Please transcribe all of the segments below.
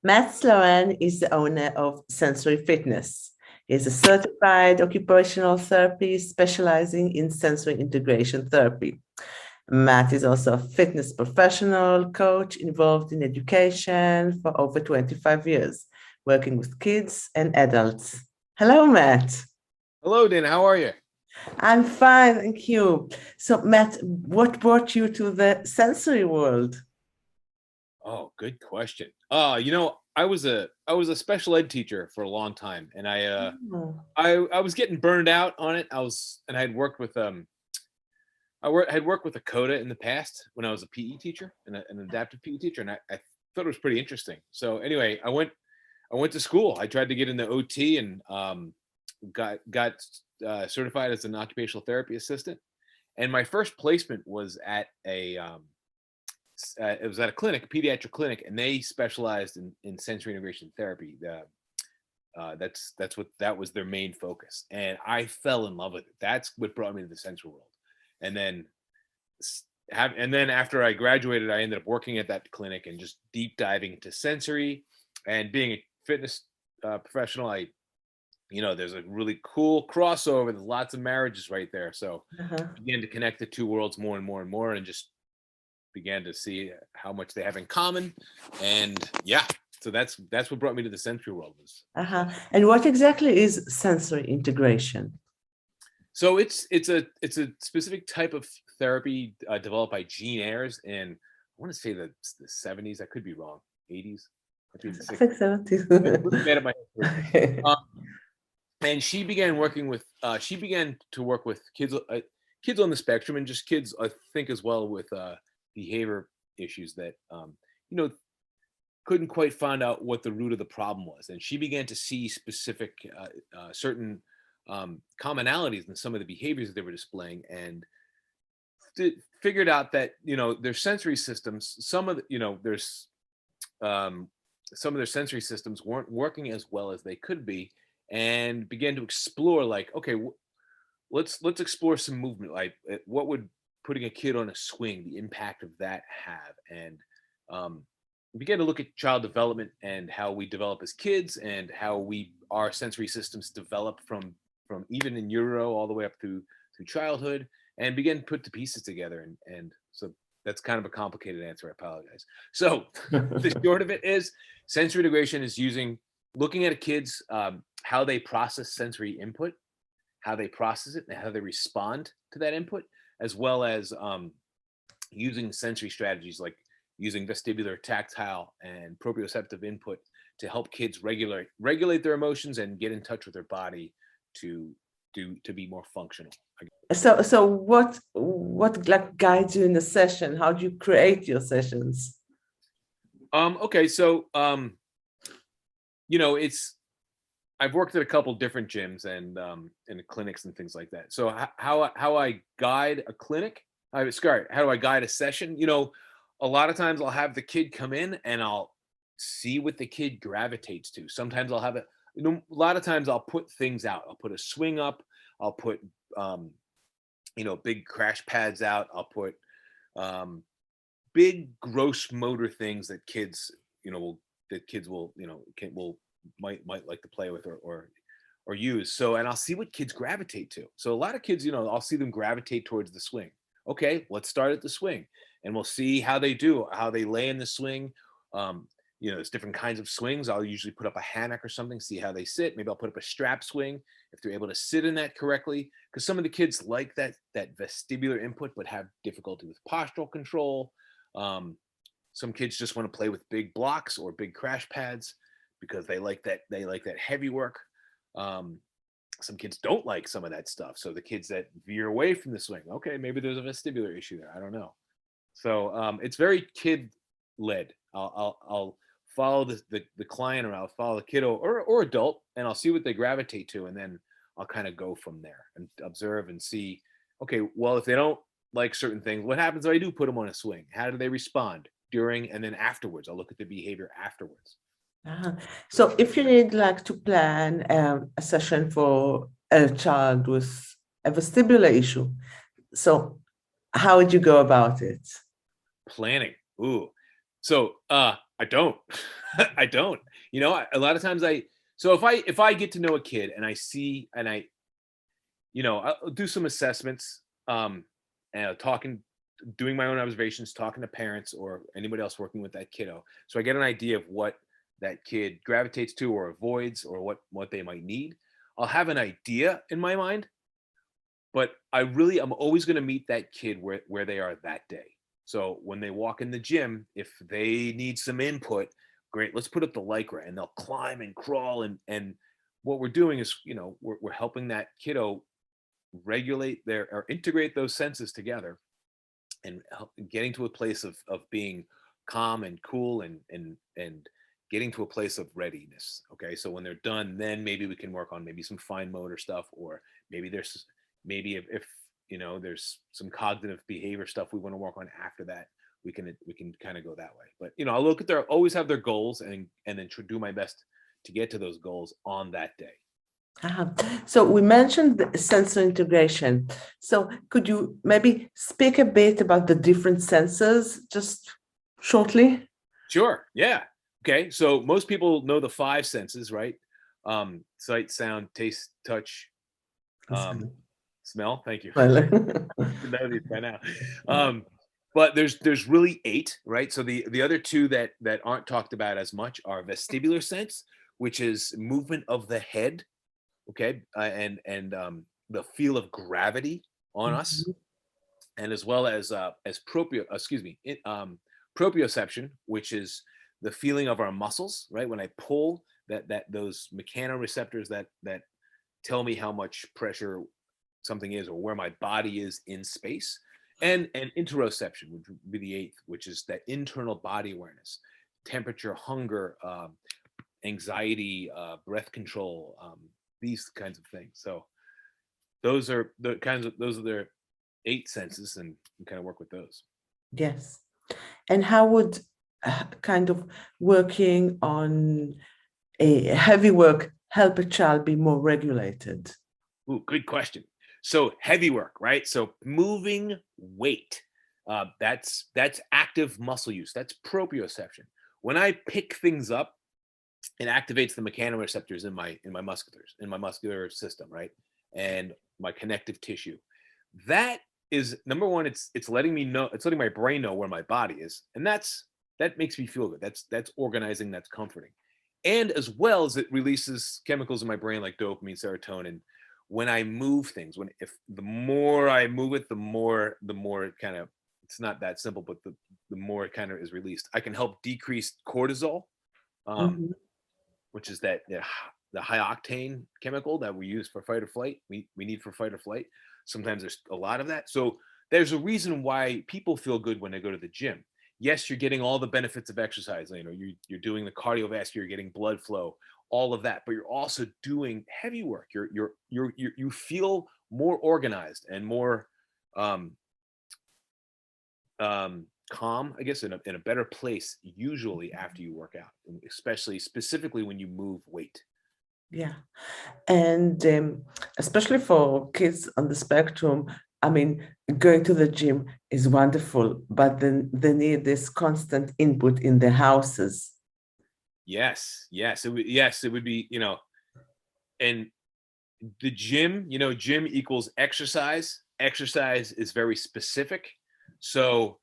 Matt Sloan is the owner of Sensory Fitness. He is a certified occupational therapist specializing in sensory integration therapy. Matt is also a fitness professional coach involved in education for over 25 years, working with kids and adults. Hello, Matt. Hello, Dana. How are you? I'm fine, thank you. So, Matt, what brought you to the sensory world? Oh, good question. I was a special ed teacher for a long time, and Oh, I was getting burned out on it. I had worked with had worked with a CODA in the past when I was a PE teacher and an adaptive PE teacher, and I thought it was pretty interesting. So anyway, I went to school. I tried to get into OT and got certified as an occupational therapy assistant. And my first placement was at it was at a clinic, a pediatric clinic, and they specialized in sensory integration therapy. That was their main focus, and I fell in love with it. That's what brought me to the sensory world. And then after I graduated, I ended up working at that clinic and just deep diving into sensory and being a fitness professional. There's a really cool crossover. There's lots of marriages right there. So uh-huh. I began to connect the two worlds more and more and more, and just began to see how much they have in common. And yeah, so that's what brought me to the sensory world. And what exactly is sensory integration? So it's a specific type of therapy developed by Jean Ayres in, I want to say the 70s. I could be wrong. 80s. I think I think so too. made up my history. Okay. And she began to work with kids on the spectrum, and just kids, I think, as well, with behavior issues that you know couldn't quite find out what the root of the problem was. And she began to see specific certain commonalities in some of the behaviors that they were displaying, and figured out that their sensory systems, some of their sensory systems weren't working as well as they could be, and began to explore, like, okay, let's explore some movement, like what would putting a kid on a swing, the impact of that have. And we began to look at child development and how we develop as kids, and how our sensory systems develop from even in utero all the way up through childhood, and begin to put the pieces together. And so that's kind of a complicated answer. I apologize. So the short of it is, sensory integration is looking at a kid's how they process sensory input, how they process it, and how they respond to that input, as well as using sensory strategies like using vestibular, tactile, and proprioceptive input to help kids regulate their emotions and get in touch with their body to be more functional. So what like guides you in the session? How do you create your sessions? Okay, so I've worked at a couple different gyms and in clinics and things like that. So how I guide a clinic, how do I guide a session? A lot of times I'll have the kid come in and I'll see what the kid gravitates to. Sometimes I'll have a lot of times I'll put things out. I'll put a swing up. I'll put big crash pads out. I'll put big gross motor things that kids might like to play with or use. So, and I'll see what kids gravitate to. So a lot of kids, I'll see them gravitate towards the swing. Okay, let's start at the swing, and we'll see how they do, how they lay in the swing. There's different kinds of swings. I'll usually put up a hammock or something, see how they sit. Maybe I'll put up a strap swing if they're able to sit in that correctly, because some of the kids like that vestibular input but have difficulty with postural control. Some kids just want to play with big blocks or big crash pads because they like that heavy work. Some kids don't like some of that stuff. So the kids that veer away from the swing, okay, maybe there's a vestibular issue there. I don't know. So it's very kid led. I'll follow the client, or I'll follow the kiddo or adult, and I'll see what they gravitate to, and then I'll kind of go from there and observe and see, okay, well, if they don't like certain things, what happens if I do put them on a swing? How do they respond during and then afterwards? I'll look at the behavior afterwards. Uh-huh. So if you need like to plan a session for a child with a vestibular issue, how would you go about it? Planning. Ooh. So I don't. I don't. You know, a lot of times so if I get to know a kid and I see, and I'll do some assessments, and doing my own observations, talking to parents or anybody else working with that kiddo. So I get an idea of what that kid gravitates to or avoids, or what they might need. I'll have an idea in my mind, but I'm always going to meet that kid where they are that day. So when they walk in the gym, if they need some input, great, let's put up the Lycra, and they'll climb and crawl. And what we're doing is, we're helping that kiddo regulate or integrate those senses together, and getting to a place of being calm and cool, and getting to a place of readiness. Okay. So when they're done, then maybe we can work on maybe some fine motor stuff, or maybe if there's some cognitive behavior stuff we want to work on after that, we can kind of go that way. But I'll look at always have their goals, and then do my best to get to those goals on that day. So we mentioned the sensor integration. So could you maybe speak a bit about the different sensors, just shortly? Sure. Yeah. Okay. So most people know the 5 senses, right? Sight, sound, taste, touch, smell. Thank you. Know these by now. But there's really 8, right? So the other 2 that aren't talked about as much are vestibular sense, which is movement of the head, okay, and the feel of gravity on us, and as well as proprioception, which is the feeling of our muscles, right? When I pull, those mechanoreceptors that tell me how much pressure something is, or where my body is in space, and interoception, which would be the 8th, which is that internal body awareness, temperature, hunger, anxiety, breath control, these kinds of things. So those are their 8 senses, and you kind of work with those. Yes. And how would kind of working on a heavy work help a child be more regulated? Ooh, good question. So heavy work, right? So moving weight, that's active muscle use. That's proprioception. When I pick things up, it activates the mechanoreceptors in my muscular system, right? And my connective tissue. That is number one. It's letting me know. It's letting my brain know where my body is, and that makes me feel good. That's organizing. That's comforting, and as well as it releases chemicals in my brain like dopamine, serotonin. When I move things, the more I move it, the more it kind of, it's not that simple, but the more it kind of is released. I can help decrease cortisol, which is the high octane chemical that we use for fight or flight. We need for fight or flight. Sometimes there's a lot of that. So there's a reason why people feel good when they go to the gym. Yes, you're getting all the benefits of exercise. You're doing the cardiovascular, you're getting blood flow, all of that, but you're also doing heavy work. You feel more organized and more calm, I guess, in a better place usually after you work out, specifically when you move weight. Yeah. And especially for kids on the spectrum, I mean, going to the gym is wonderful, but then they need this constant input in their houses. Yes, it would be, and the gym, gym equals exercise. Exercise is very specific. So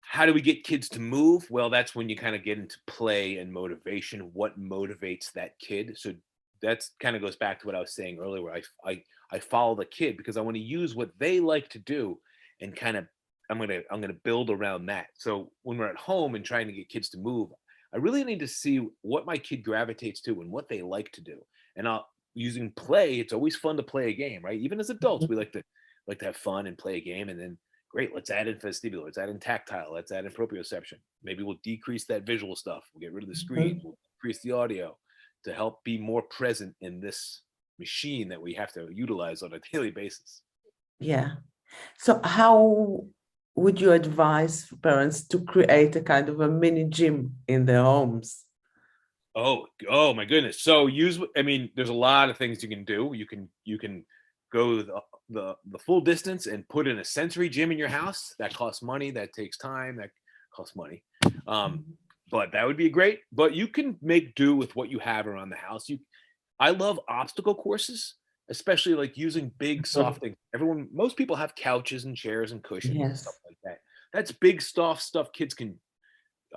how do we get kids to move? Well, that's when you kind of get into play and motivation. What motivates that kid? So that's kind of goes back to what I was saying earlier, where I follow the kid because I want to use what they like to do, and kind of I'm gonna build around that. So when we're at home and trying to get kids to move, I really need to see what my kid gravitates to and what they like to do. And using play, it's always fun to play a game, right? Even as adults, we like to have fun and play a game, and then great, let's add in vestibular, let's add in tactile, let's add in proprioception. Maybe we'll decrease that visual stuff. We'll get rid of the screen, we'll increase the audio to help be more present in this machine that we have to utilize on a daily basis. Yeah. So how would you advise parents to create a kind of a mini gym in their homes? Oh my goodness. So there's a lot of things you can do. You can go the full distance and put in a sensory gym in your house. That costs money. That takes time. That costs money. but that would be great. But you can make do with what you have around the house. I love obstacle courses, especially like using big soft things. Most people have couches and chairs and cushions and stuff Yes. like that. That's big soft stuff kids can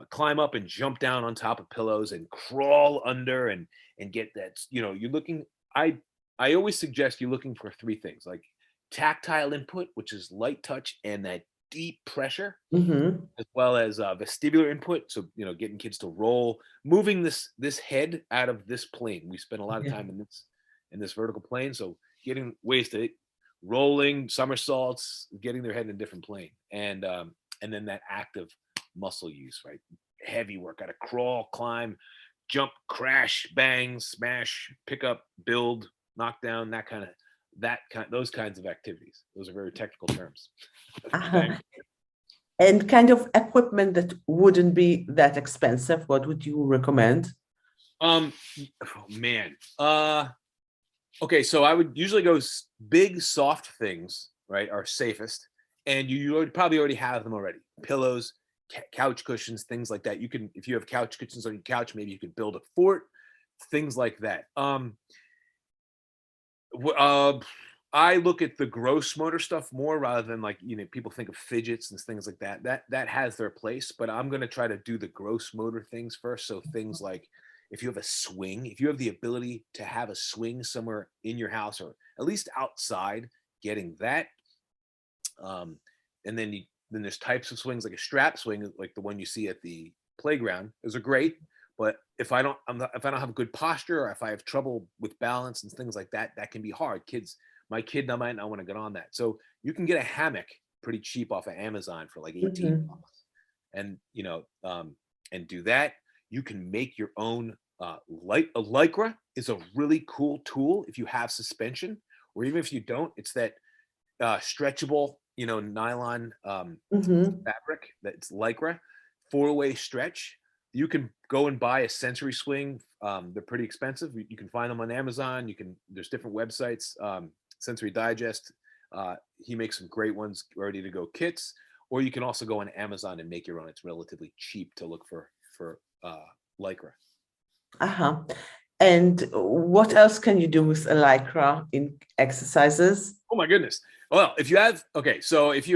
climb up and jump down on top of pillows and crawl under and get that. You're looking. I always suggest you're looking for three things, like tactile input, which is light touch and that deep pressure, Mm-hmm. as well as vestibular input. So getting kids to roll, moving this head out of this plane. We spend a lot of Yeah. time in this vertical plane, so getting ways to rolling somersaults, getting their head in a different plane, and then that active muscle use, right? Heavy work, got to crawl, climb, jump, crash, bang, smash, pick up, build, knock down, those kinds of activities. Those are very technical terms. Uh-huh. And kind of equipment that wouldn't be that expensive, what would you recommend? Oh man. Okay, so I would usually go big soft things, right, are safest, and you probably already have them already. Pillows, couch cushions, things like that. You can, if you have couch cushions on your couch, maybe you could build a fort, things like that. I look at the gross motor stuff more rather than like, people think of fidgets and things like that. That has their place, but I'm going to try to do the gross motor things first. So things like if you have a swing, if you have the ability to have a swing somewhere in your house or at least outside, getting that. And then there's types of swings, like a strap swing, like the one you see at the playground. Those are great. But if I don't have good posture, or if I have trouble with balance and things like that, that can be hard. My kid might not want to get on that. So you can get a hammock pretty cheap off of Amazon for like $18, and and do that. You can make your own. A Lycra is a really cool tool if you have suspension, or even if you don't. It's that stretchable, nylon fabric that's Lycra, 4-way stretch. You can go and buy a sensory swing. They're pretty expensive. You can find them on Amazon. There's different websites. Sensory Digest. He makes some great ones, ready to go kits. Or you can also go on Amazon and make your own. It's relatively cheap to look for Lycra. Uh-huh. And what else can you do with a Lycra in exercises? Oh my goodness. Well, if you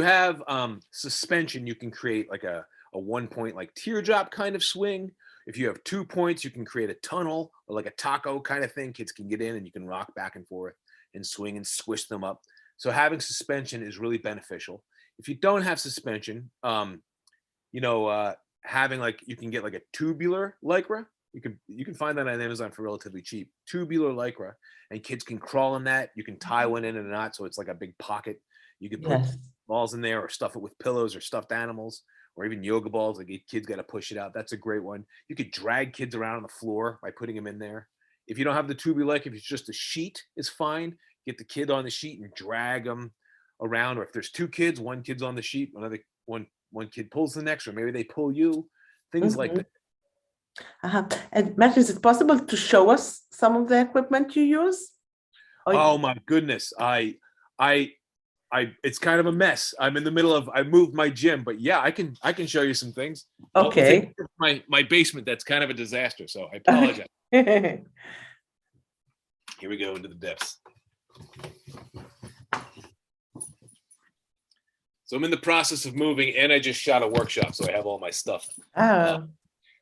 have suspension, you can create like a 1-point like teardrop kind of swing. If you have 2 points, you can create a tunnel or like a taco kind of thing. Kids can get in and you can rock back and forth and swing and squish them up. So having suspension is really beneficial. If you don't have suspension, having you can get like a tubular Lycra. You can find that on Amazon for relatively cheap. Tubular Lycra, and kids can crawl in that. You can tie one in a knot, so it's like a big pocket. You can put balls in there, or stuff it with pillows or stuffed animals, or even yoga balls. Like kids got to push it out. That's a great one. You could drag kids around on the floor by putting them in there. If you don't have the tubular, if it's just a sheet, is fine. Get the kid on the sheet and drag them around. Or if there's 2 kids, one kid's on the sheet, one kid pulls the next, or maybe they pull you. Things like that. Uh-huh. And Matt, is it possible to show us some of the equipment you use? Oh my goodness. It's kind of a mess. I'm in the middle of, I moved my gym, but yeah, I can show you some things. Okay. My basement, that's kind of a disaster. So I apologize. Here we go into the depths. So I'm in the process of moving, and I just shot a workshop, so I have all my stuff.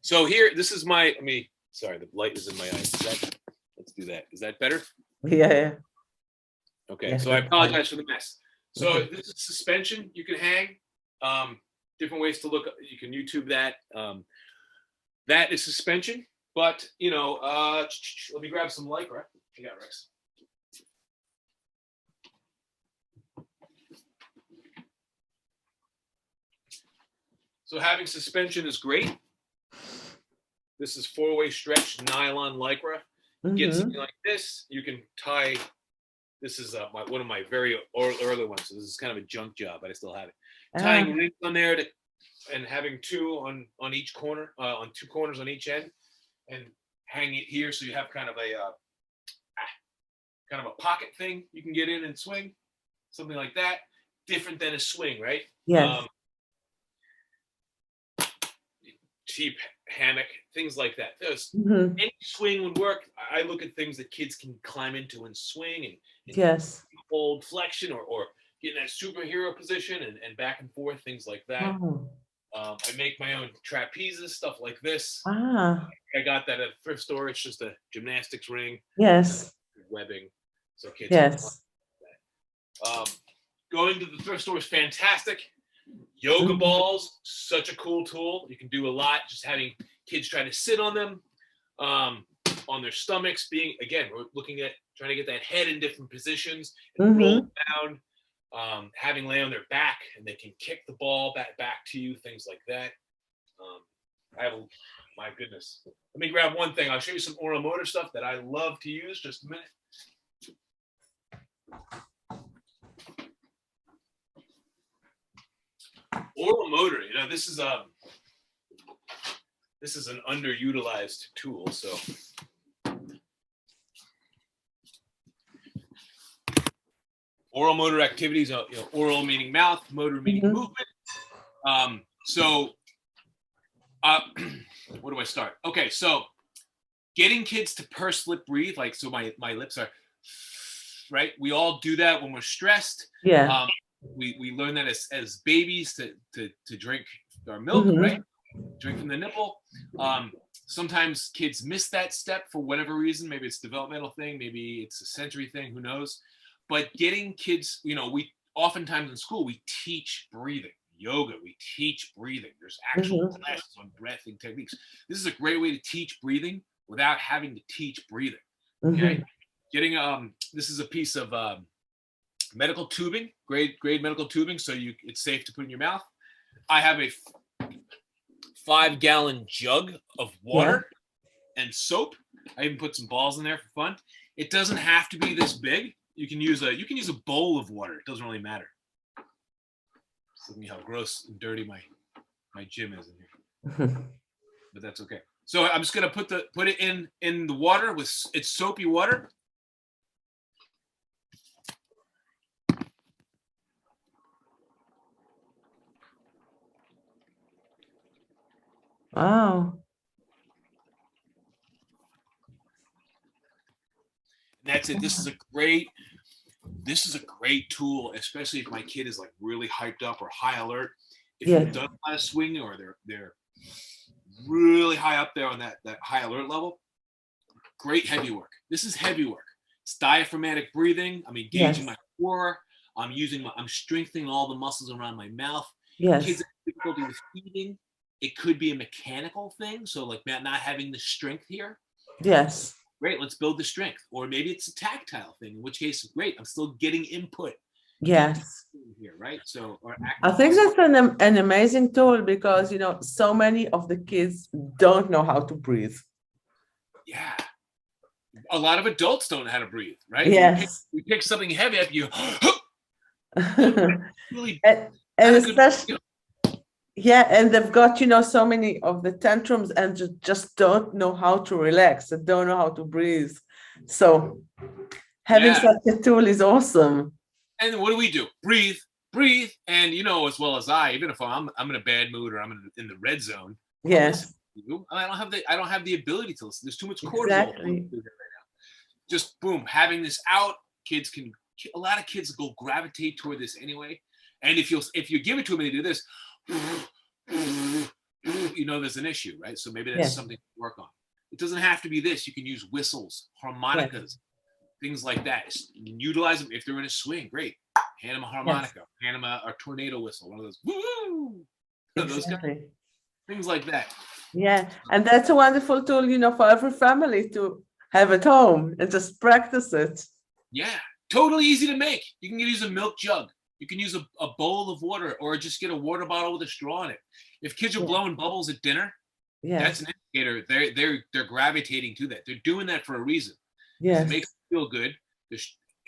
So here, this is sorry, the light is in my eyes. Let's do that. Is that better? Yeah. Okay, so I apologize for the mess. So this is suspension you can hang. Different ways to look. You can YouTube that. That is suspension, but let me grab some Lycra. You got Rex. So having suspension is great. This is 4-way stretch nylon Lycra. Get something like this. You can tie. This is one of my very early ones. So this is kind of a junk job, but I still have it. Tying rings on there and having 2 on each corner, on 2 corners on each end, and hang it here so you have kind of a pocket thing you can get in and swing, something like that. Different than a swing, right? Yes. Cheap hammock, things like that. There's Mhm. any swing would work. I look at things that kids can climb into and swing and Yes. hold flexion or get in that superhero position and back and forth, things like that. Oh. I make my own trapezes, stuff like this. Ah. I got that at a thrift store. It's just a gymnastics ring, Yes. webbing, so kids can climb Yes. that. Going to the thrift store is fantastic. Yoga Mhm. balls, such a cool tool. You can do a lot. Just having kids try to sit on them, on their stomachs. We're looking at trying to get that head in different positions and roll Mhm. down. Having lay on their back and they can kick the ball back to you, things like that. My goodness. Let me grab one thing. I'll show you some oral motor stuff that I love to use. Just a minute. Oral motor, this is an underutilized tool. So oral motor activities, oral meaning mouth, motor meaning Mhm. movement. Where do I start? Okay, so getting kids to purse lip breathe, like so my lips are right. We all do that when we're stressed. Yeah. We learn that as babies to drink our milk, Mhm. right? Drink from the nipple. Sometimes kids miss that step for whatever reason. Maybe it's a developmental thing, maybe it's a sensory thing, who knows? But getting kids, we oftentimes in school we teach breathing. Yoga, we teach breathing. There's actual Mhm. classes on breathing techniques. This is a great way to teach breathing without having to teach breathing. Okay. Mhm. Getting this is a piece of medical tubing, grade medical tubing, so it's safe to put in your mouth. I have a 5-gallon jug of water and soap. I even put some balls in there for fun. It doesn't have to be this big. You can use a bowl of water. It doesn't really matter. Look at me how gross and dirty my gym is in here. But that's okay. So I'm just gonna put it in the water with it's soapy water. Wow. And that's it. This is a great tool, especially if my kid is like really hyped up or high alert. If you've done a lot of swinging or they're really high up there on that high alert level, great heavy work. This is heavy work. It's diaphragmatic breathing. I'm engaging my core. I'm strengthening all the muscles around my mouth. Yes. Kids have difficulty with feeding. It could be a mechanical thing. So like not having the strength here. Yes. Great, let's build the strength. Or maybe it's a tactile thing, in which case, great, I'm still getting input. Yes. Here, right? So I think that's an amazing tool because, so many of the kids don't know how to breathe. Yeah. A lot of adults don't know how to breathe, right? Yes. We pick something heavy up, you really and especially, and they've got, so many of the tantrums and just don't know how to relax and don't know how to breathe. So having such a tool is awesome. And what do? Breathe. And as well as even if I'm in a bad mood or I'm in the red zone. Yes. I don't have the ability to listen. There's too much cortisol. Exactly. Right now. Just boom, having this out, a lot of kids will gravitate toward this anyway. And if you give it to them and they do this, there's an issue, right? So maybe that's something to work on. It doesn't have to be this. You can use whistles, harmonicas, things like that. Utilize them if they're in a swing. Great. Hand them a harmonica. Hand them a tornado whistle. One of those. Woo! Those kind of things like that. Yeah, and that's a wonderful tool, for every family to have at home and just practice it. Yeah, totally easy to make. You can use a milk jug. You can use a bowl of water or just get a water bottle with a straw in it. If kids are blowing bubbles at dinner, that's an indicator. They're gravitating to that. They're doing that for a reason. Yes. It makes them feel good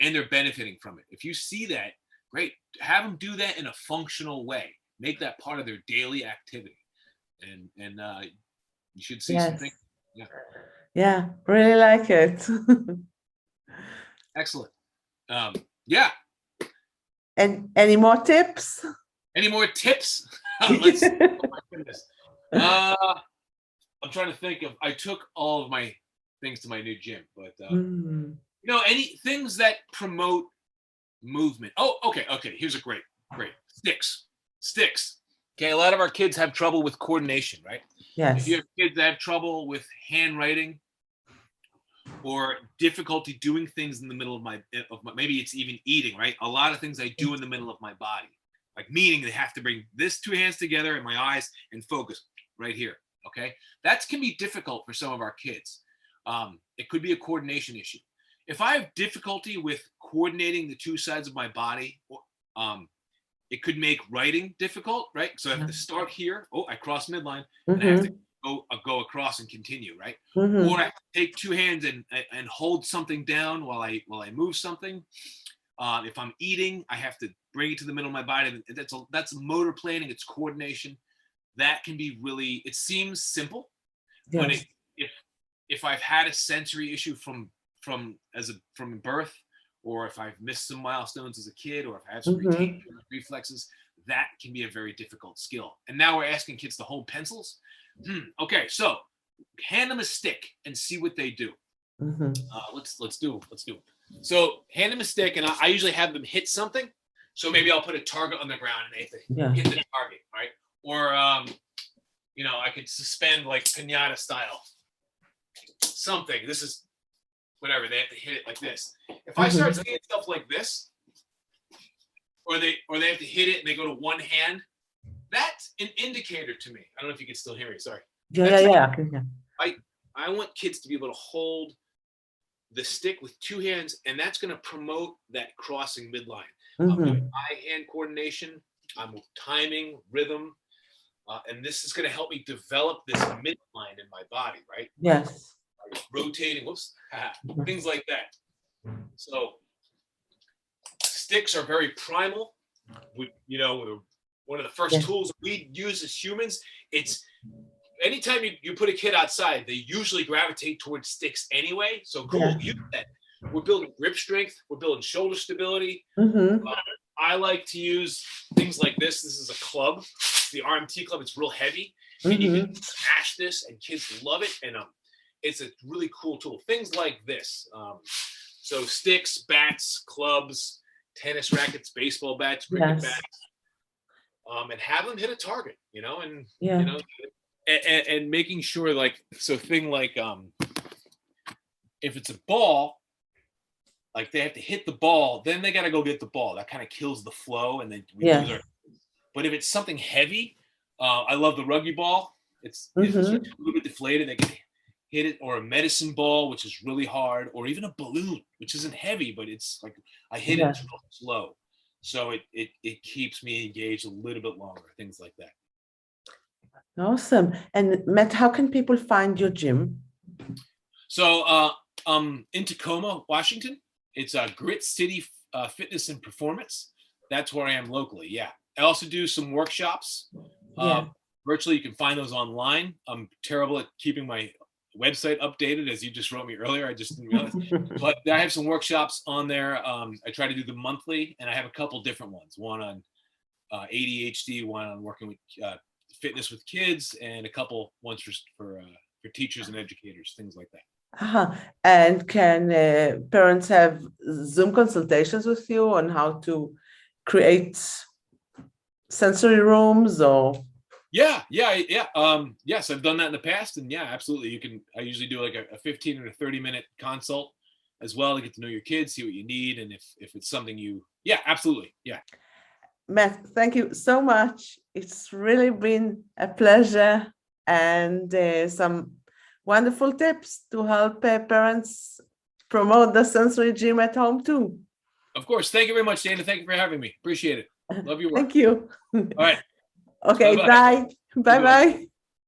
and they're benefiting from it. If you see that, great. Have them do that in a functional way. Make that part of their daily activity. And you should see something. Yeah, really like it. Excellent. And any more tips? Any more tips? Let's. Oh my goodness. I'm trying to think of. I took all of my things to my new gym, but Mm. any things that promote movement. Oh, okay. Here's a great. Sticks. Okay, a lot of our kids have trouble with coordination, right? If you Yes. have kids that have trouble with handwriting or difficulty doing things in the middle of my maybe it's even eating, right? A lot of things I do in the middle of my body, like meaning they have to bring this two hands together and my eyes and focus right here. Okay, that can be difficult for some of our kids. It could be a coordination issue. If I have difficulty with coordinating the two sides of my body, it could make writing difficult, right? So I have to start here. Oh, I cross midline, and I have to go across and continue, right? Or I have to take two hands and hold something down while I move something. If I'm eating, I have to bring it to the middle of my body. That's motor planning. It's coordination. That can be really. It seems simple, but if I've had a sensory issue from birth, or if I've missed some milestones as a kid, or if I have some retained reflexes, that can be a very difficult skill. And now we're asking kids to hold pencils. Okay, so hand them a stick and see what they do. Let's do it. So hand them a stick, and I usually have them hit something. So maybe I'll put a target on the ground, and they have to hit the target, right? Or I could suspend like pinata style. Something. This is whatever. They have to hit it like this. If I start saying stuff like this, or they have to hit it and they go to one hand, that's an indicator to me. I don't know if you can still hear me. Sorry. Yeah. I want kids to be able to hold the stick with two hands, and that's going to promote that crossing midline. I'm doing eye-hand coordination. I'm timing, rhythm, and this is going to help me develop this midline in my body, right? Yes. Rotating, things like that. So sticks are very primal. One of the first tools we use as humans. It's anytime you put a kid outside, they usually gravitate towards sticks anyway. So cool, use that. We're building grip strength. We're building shoulder stability. I like to use things like this. This is a club, the Rmt Club. It's real heavy, and you can smash this, and kids love it. And it's a really cool tool. Things like this. So sticks, bats, clubs, tennis rackets, baseball bats, cricket bats, and have them hit a target, and making sure, like, so thing like, if it's a ball, like they have to hit the ball, then they got to go get the ball. That kind of kills the flow, and then we lose our. But if it's something heavy, I love the rugby ball. It's a little bit deflated. They can hit it, or a medicine ball, which is really hard, or even a balloon, which isn't heavy, but it's like I hit it slow, so it keeps me engaged a little bit longer. Things like that. Awesome. And Matt, how can people find your gym? So in Tacoma, Washington, it's Grit City Fitness and Performance. That's where I am locally. Yeah, I also do some workshops virtually. You can find those online. I'm terrible at keeping my website updated, as you just wrote me earlier. I just didn't realize. But I have some workshops on there. I try to do them monthly, and I have a couple different ones. One on ADHD, one on working with fitness with kids, and a couple ones for teachers and educators, things like that. And can parents have Zoom consultations with you on how to create sensory rooms or? Yes, I've done that in the past, and yeah, absolutely. I usually do like a 15 or 30-minute consult as well to get to know your kids, see what you need, and if it's something absolutely. Yeah. Matt, thank you so much. It's really been a pleasure, and some wonderful tips to help parents promote the sensory gym at home too. Of course. Thank you very much, Dana. Thank you for having me. Appreciate it. Love your work. Thank you. All right. Okay, bye. Bye-bye.